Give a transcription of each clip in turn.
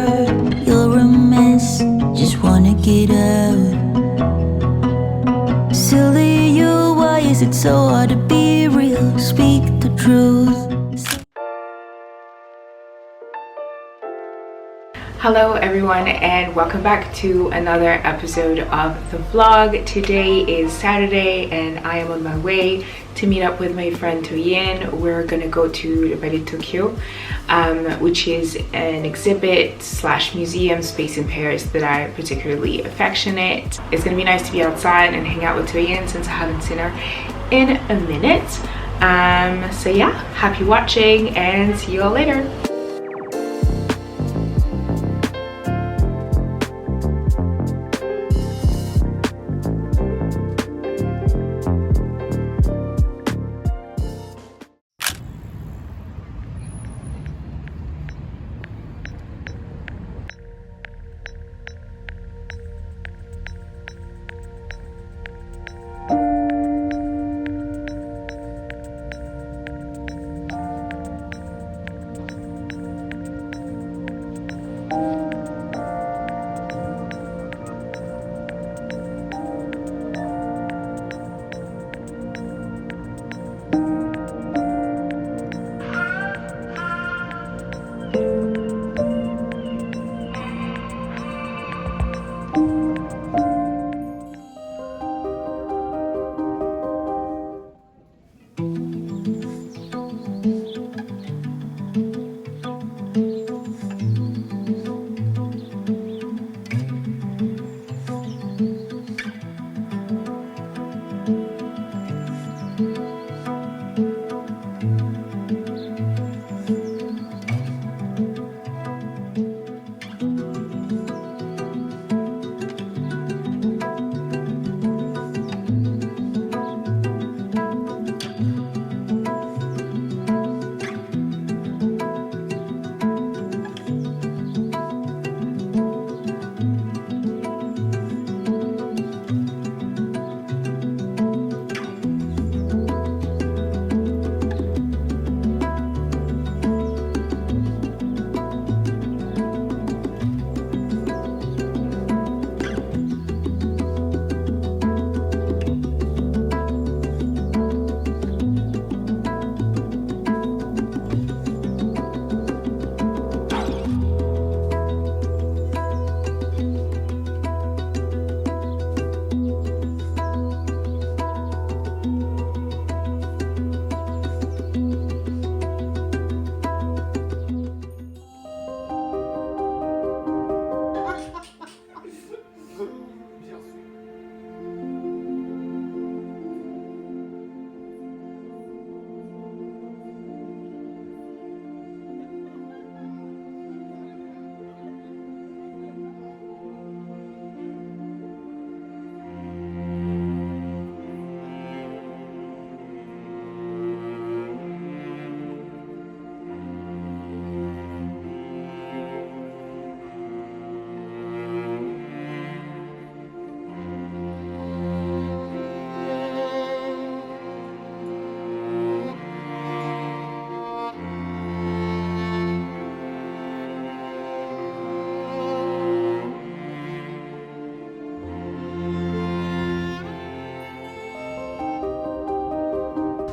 You're a mess, just wanna get out. Silly you, why is it so hard to be real? Speak the truth. Hello everyone and welcome back to another episode of the vlog. Today is Saturday and I am on my way to meet up with my friend Toyin. We're gonna go to the Palais de Tokyo, which is an exhibit slash museum space in Paris that I particularly affectionate. It's gonna be nice to be outside and hang out with Toyin since I haven't seen her in a minute. So yeah, happy watching and see you all later.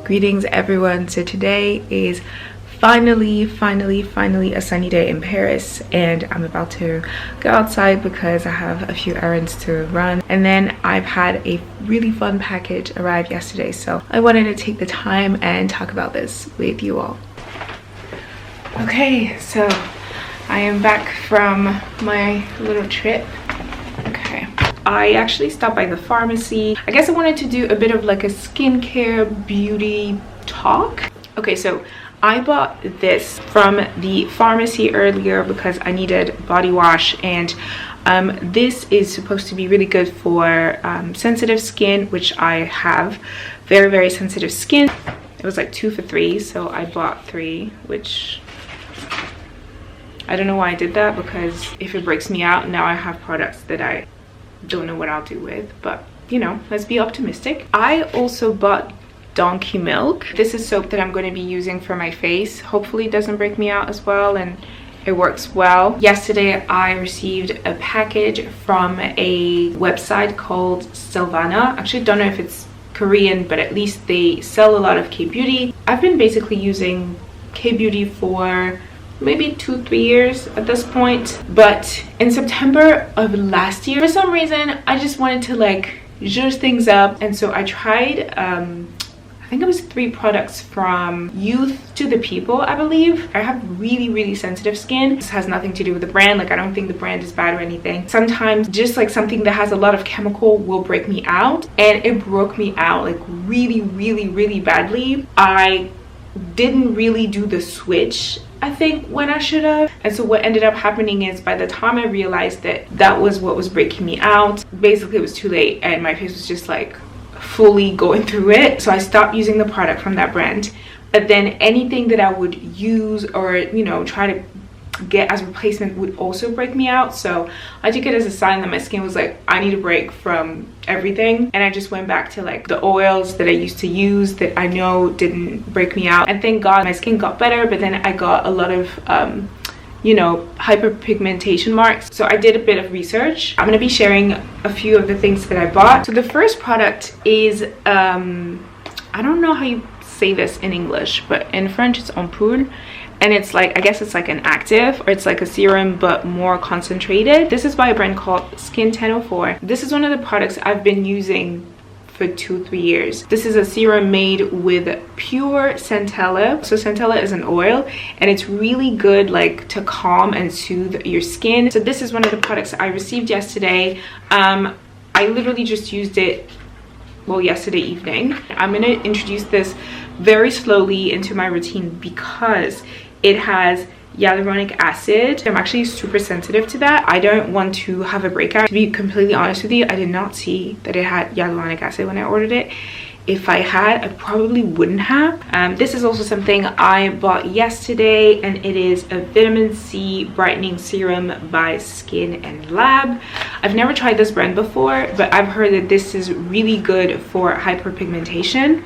Greetings everyone. So today is finally a sunny day in Paris and I'm about to go outside because I have a few errands to run, and then I've had a really fun package arrive yesterday, so I wanted to take the time and talk about this with you all. Okay, so I am back from my little trip. I actually stopped by the pharmacy. I guess I wanted to do a bit of like a skincare beauty talk. Okay, so I bought this from the pharmacy earlier because I needed body wash, and this is supposed to be really good for sensitive skin, which I have very sensitive skin. It was like 2 for $3, so I bought 3, which I don't know why I did that, because if it breaks me out, now I have products that I don't know what I'll do with, but you know, let's be optimistic. I also bought donkey milk. This is soap that I'm going to be using for my face. Hopefully it doesn't break me out as well, and It works well. Yesterday I received a package from a website called Silvana. Actually don't know if it's Korean, but at least they sell a lot of K-beauty. I've been basically using K-beauty for maybe 2-3 years at this point, but in September of last year, for some reason I just wanted to like zhuzh things up, and so I tried I think it was 3 products from Youth to the People, I believe. I have really sensitive skin. This has nothing to do with the brand. Like, I don't think the brand is bad or anything. Sometimes just like something that has a lot of chemical will break me out, and it broke me out like really badly. I didn't really do the switch, I think, when I should have. And so what ended up happening is, by the time I realized that that was what was breaking me out, basically it was too late and my face was just like fully going through it. So I stopped using the product from that brand. But then anything that I would use or, you know, try to get as replacement would also break me out. So I took it as a sign that my skin was like, I need a break from everything. And I just went back to like the oils that I used to use that I know didn't break me out. And thank God my skin got better, but then I got a lot of you know, hyperpigmentation marks. So I did a bit of research. I'm gonna be sharing a few of the things that I bought. So the first product is I don't know how you say this in English, but in French it's ampoule, and it's like, I guess it's like an active, or it's like a serum but more concentrated. This is by a brand called Skin 1004. This is one of the products I've been using for 2-3 years. This is a serum made with pure centella. So centella is an oil, and it's really good like to calm and soothe your skin. So this is one of the products I received yesterday. I literally just used it, well, yesterday evening. I'm gonna introduce this very slowly into my routine because it has hyaluronic acid. I'm actually super sensitive to that. I don't want to have a breakout. To be completely honest with you, I did not see that it had hyaluronic acid when I ordered it. If I had, I probably wouldn't have. This is also something I bought yesterday, and it is a vitamin C brightening serum by Skin and Lab. I've never tried this brand before, but I've heard that this is really good for hyperpigmentation.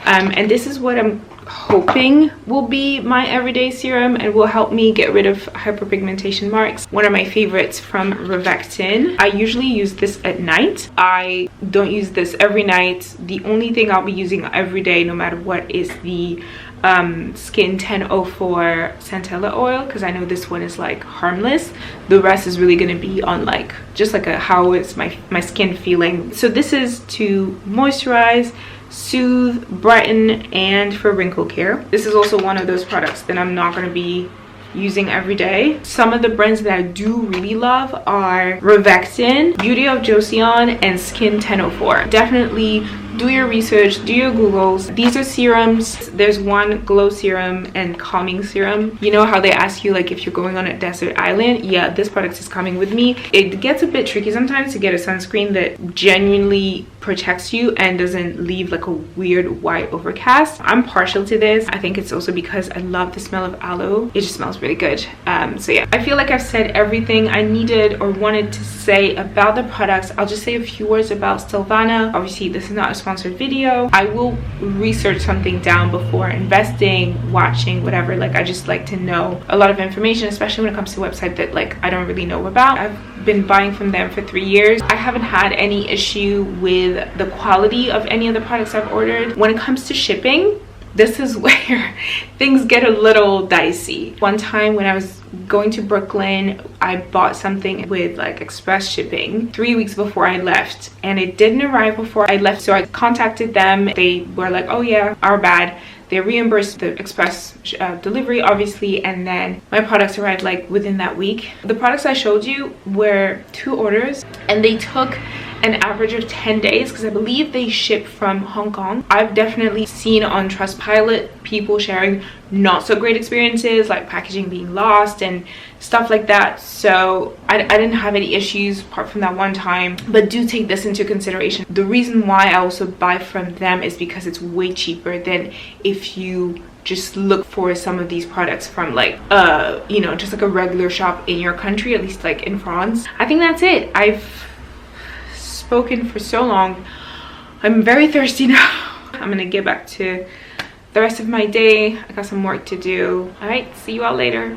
And this is what I'm hoping will be my everyday serum and will help me get rid of hyperpigmentation marks. One of my favorites from Revectin. I usually use this at night. I don't use this every night. The only thing I'll be using every day, no matter what, is the Skin 1004 centella oil, because I know this one is like harmless. The rest is really going to be on like just like a how is my skin feeling. So this is to moisturize, soothe, brighten, and for wrinkle care. This is also one of those products that I'm not going to be using every day. Some of the brands that I do really love are Revectin, Beauty of Joseon, and Skin 1004. Definitely do your research, do your Googles. These are serums. There's one glow serum and calming serum. You know how they ask you like if you're going on a desert island? Yeah, this product is coming with me. It gets a bit tricky sometimes to get a sunscreen that genuinely protects you and doesn't leave like a weird white overcast. I'm partial to this. I think it's also because I love the smell of aloe. It just smells really good. So yeah, I feel like I've said everything I needed or wanted to say about the products. I'll just say a few words about Silvana. Obviously this is not a sponsored video. I will research something down before investing, watching, whatever. Like, I just like to know a lot of information, especially when it comes to a website that like I don't really know about. I've been buying from them for 3 years. I haven't had any issue with the quality of any of the products I've ordered. When it comes to shipping, this is where things get a little dicey. One time when I was going to Brooklyn, I bought something with like express shipping 3 weeks before I left, and it didn't arrive before I left. So I contacted them. They were like, oh yeah, our bad. They reimbursed the express delivery, obviously, and then my products arrived like within that week. The products I showed you were 2 orders, and they took an average of 10 days because I believe they ship from Hong Kong. I've definitely seen on Trustpilot people sharing not so great experiences, like packaging being lost and stuff like that. So I didn't have any issues apart from that one time, but do take this into consideration. The reason why I also buy from them is because it's way cheaper than if you just look for some of these products from like you know, just like a regular shop in your country, at least like in France. I think that's it. I've spoken for so long. I'm very thirsty now. I'm gonna get back to the rest of my day. I got some work to do. All right, see you all later.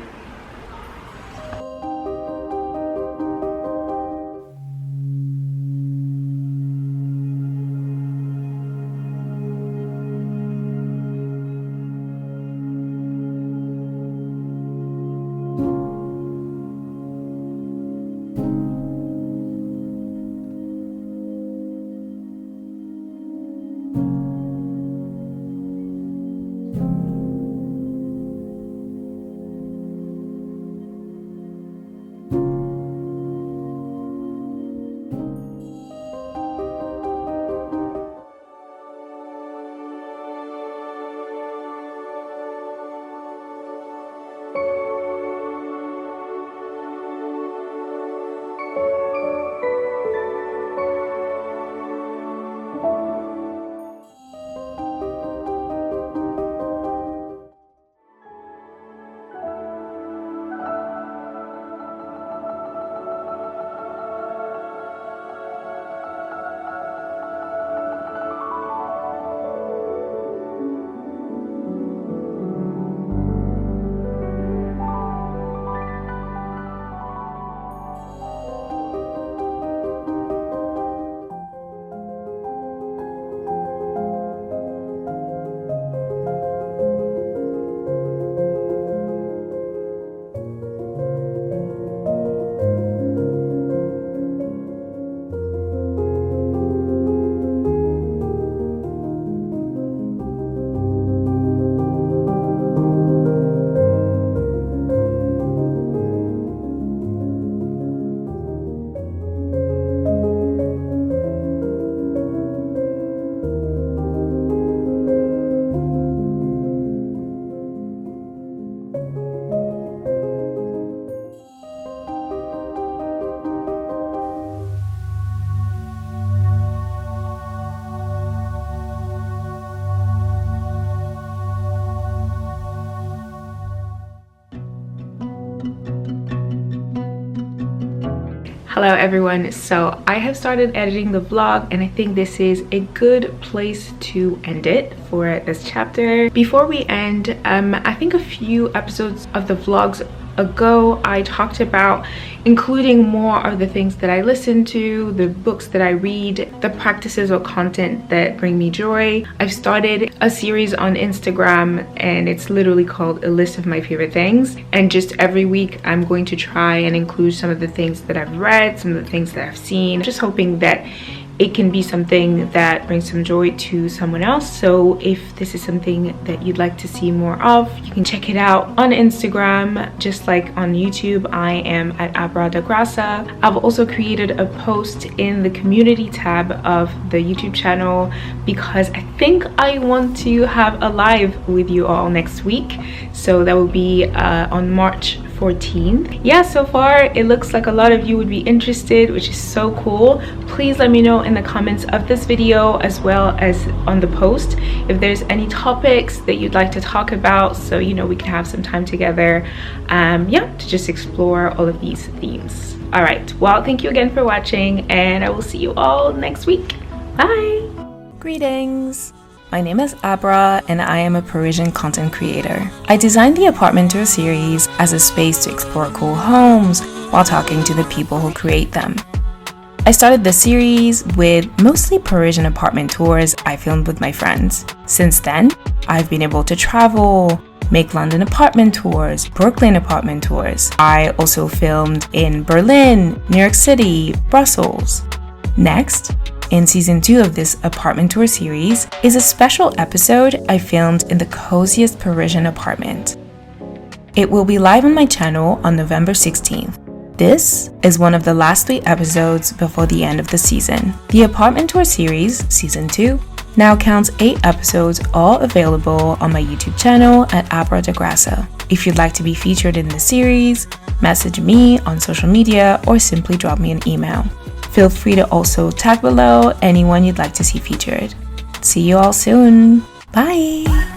Hello everyone, so I have started editing the vlog and I think this is a good place to end it for this chapter. Before we end, I think a few episodes of the vlogs ago I talked about including more of the things that I listen to, the books that I read, the practices or content that bring me joy. I've started a series on Instagram and it's literally called a list of my favorite things, and just every week I'm going to try and include some of the things that I've read, some of the things that I've seen, just hoping that it can be something that brings some joy to someone else. So if this is something that you'd like to see more of, you can check it out on Instagram, just like on YouTube. I am at Abra. I've also created a post in the community tab of the YouTube channel because I think I want to have a live with you all next week. So that will be on March 14th. Yeah, so far it looks like a lot of you would be interested, which is so cool. Please let me know in the comments of this video as well as on the post if there's any topics that you'd like to talk about, so you know we can have some time together yeah, to just explore all of these themes. All right, well, thank you again for watching and I will see you all next week. Bye. Greetings. My name is Abra and I am a Parisian content creator. I designed the apartment tour series as a space to explore cool homes while talking to the people who create them. I started the series with mostly Parisian apartment tours I filmed with my friends. Since then, I've been able to travel, make London apartment tours, Brooklyn apartment tours. I also filmed in Berlin, New York City, Brussels. Next, in season 2 of this apartment tour series is a special episode I filmed in the coziest Parisian apartment. It will be live on my channel on November 16th. This is one of the last 3 episodes before the end of the season. The apartment tour series, season 2, now counts 8 episodes, all available on my YouTube channel at Abra. If you'd like to be featured in the series, message me on social media or simply drop me an email. Feel free to also tag below anyone you'd like to see featured. See you all soon. Bye!